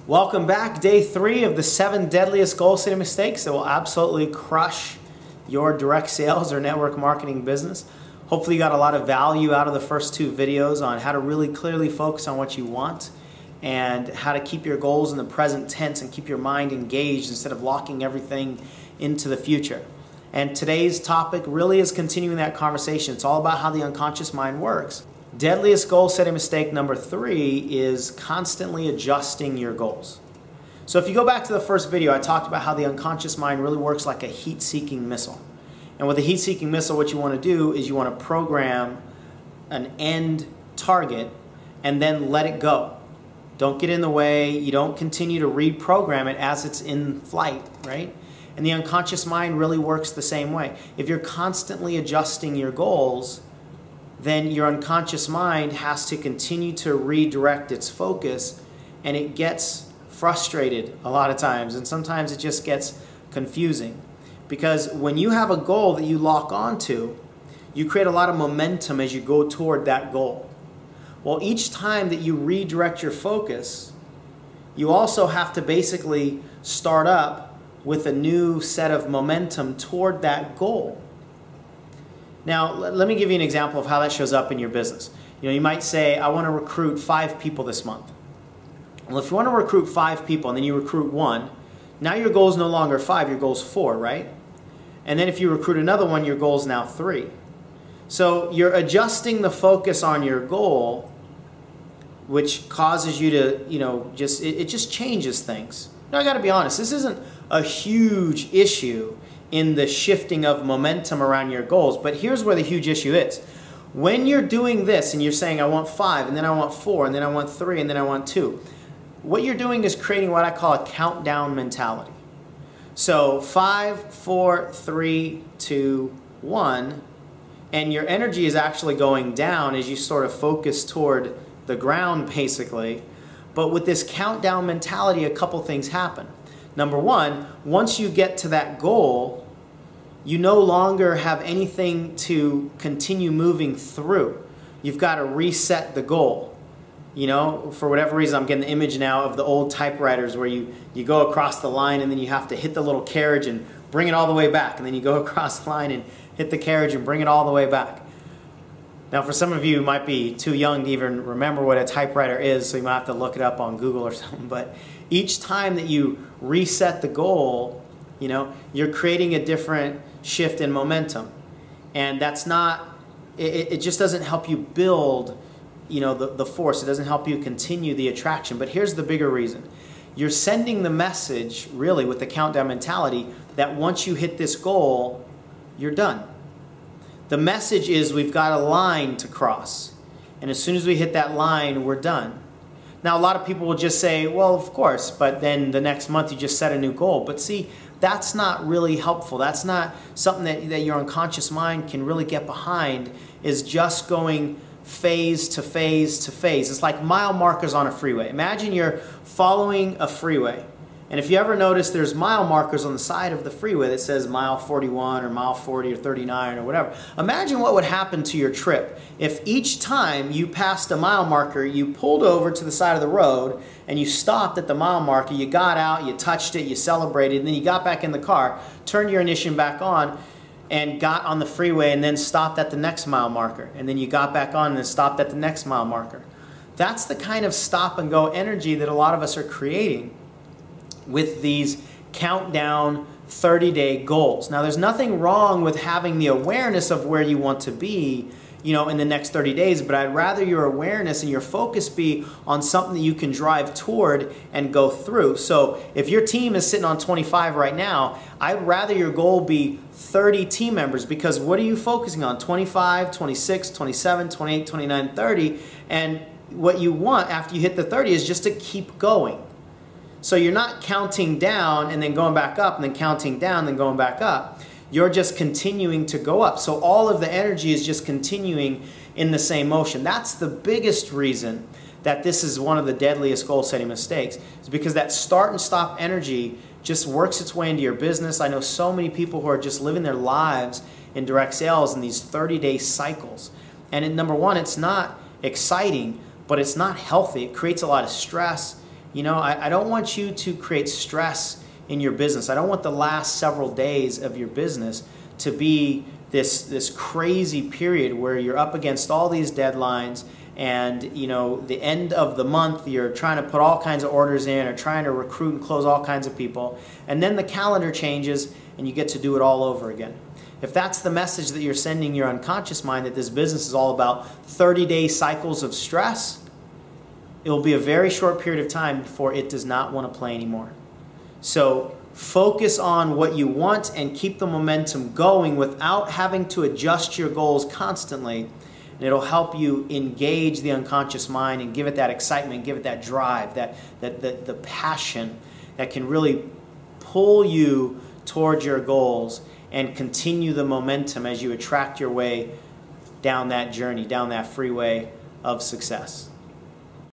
Welcome back, day 3 of the 7 deadliest goal-setting mistakes that will absolutely crush your direct sales or network marketing business. Hopefully you got a lot of value out of the first 2 videos on how to really clearly focus on what you want and how to keep your goals in the present tense and keep your mind engaged instead of locking everything into the future. And today's topic really is continuing that conversation. It's all about how the unconscious mind works. Deadliest goal-setting mistake number 3 is constantly adjusting your goals. So if you go back to the first video, I talked about how the unconscious mind really works like a heat-seeking missile. And with a heat-seeking missile, what you want to do is you want to program an end target and then let it go. Don't get in the way. You don't continue to reprogram it as it's in flight, right? And the unconscious mind really works the same way. If you're constantly adjusting your goals, then your unconscious mind has to continue to redirect its focus, and it gets frustrated a lot of times, and sometimes it just gets confusing. Because when you have a goal that you lock onto, you create a lot of momentum as you go toward that goal. Well, each time that you redirect your focus, you also have to basically start up with a new set of momentum toward that goal. Now, let me give you an example of how that shows up in your business. You know, you might say, I want to recruit 5 people this month. Well, if you want to recruit 5 people and then you recruit 1, now your goal is no longer 5, your goal is 4, right? And then if you recruit another one, your goal is now 3. So you're adjusting the focus on your goal, which causes you to, it just changes things. Now, I got to be honest, this isn't a huge issue in the shifting of momentum around your goals, but here's where the huge issue is. When you're doing this and you're saying, I want 5, and then I want 4, and then I want 3, and then I want 2, what you're doing is creating what I call a countdown mentality. So 5, 4, 3, 2, 1, and your energy is actually going down as you sort of focus toward the ground, basically. But with this countdown mentality, a couple things happen. Number 1, once you get to that goal, you no longer have anything to continue moving through. You've got to reset the goal. You know, for whatever reason, I'm getting the image now of the old typewriters where you go across the line and then you have to hit the little carriage and bring it all the way back. And then you go across the line and hit the carriage and bring it all the way back. Now, for some of you, it might be too young to even remember what a typewriter is, so you might have to look it up on Google or something. But each time that you reset the goal, you're creating a different shift in momentum. And that's not, it just doesn't help you build, the force. It doesn't help you continue the attraction. But here's the bigger reason. You're sending the message, really, with the countdown mentality, that once you hit this goal, you're done. The message is we've got a line to cross. And as soon as we hit that line, we're done. Now, a lot of people will just say, well, of course, but then the next month you just set a new goal. But see, that's not really helpful. That's not something that your unconscious mind can really get behind, is just going phase to phase to phase. It's like mile markers on a freeway. Imagine you're following a freeway. And if you ever notice, there's mile markers on the side of the freeway that says mile 41 or mile 40 or 39 or whatever. Imagine what would happen to your trip if each time you passed a mile marker, you pulled over to the side of the road and you stopped at the mile marker, you got out, you touched it, you celebrated, and then you got back in the car, turned your ignition back on, and got on the freeway and then stopped at the next mile marker. And then you got back on and then stopped at the next mile marker. That's the kind of stop and go energy that a lot of us are creating with these countdown 30-day goals. Now, there's nothing wrong with having the awareness of where you want to be, in the next 30 days, but I'd rather your awareness and your focus be on something that you can drive toward and go through. So if your team is sitting on 25 right now, I'd rather your goal be 30 team members, because what are you focusing on? 25, 26, 27, 28, 29, 30, and what you want after you hit the 30 is just to keep going. So you're not counting down and then going back up and then counting down and then going back up. You're just continuing to go up. So all of the energy is just continuing in the same motion. That's the biggest reason that this is one of the deadliest goal-setting mistakes, is because that start and stop energy just works its way into your business. I know so many people who are just living their lives in direct sales in these 30-day cycles. And number one, it's not exciting, but it's not healthy. It creates a lot of stress. You know, I don't want you to create stress in your business. I don't want the last several days of your business to be this crazy period where you're up against all these deadlines, and you know, the end of the month you're trying to put all kinds of orders in or trying to recruit and close all kinds of people, and then the calendar changes and you get to do it all over again. If that's the message that you're sending your unconscious mind, that this business is all about 30-day cycles of stress, it will be a very short period of time before it does not want to play anymore. So focus on what you want and keep the momentum going without having to adjust your goals constantly. And it'll help you engage the unconscious mind and give it that excitement, give it that drive, the passion that can really pull you towards your goals and continue the momentum as you attract your way down that journey, down that freeway of success.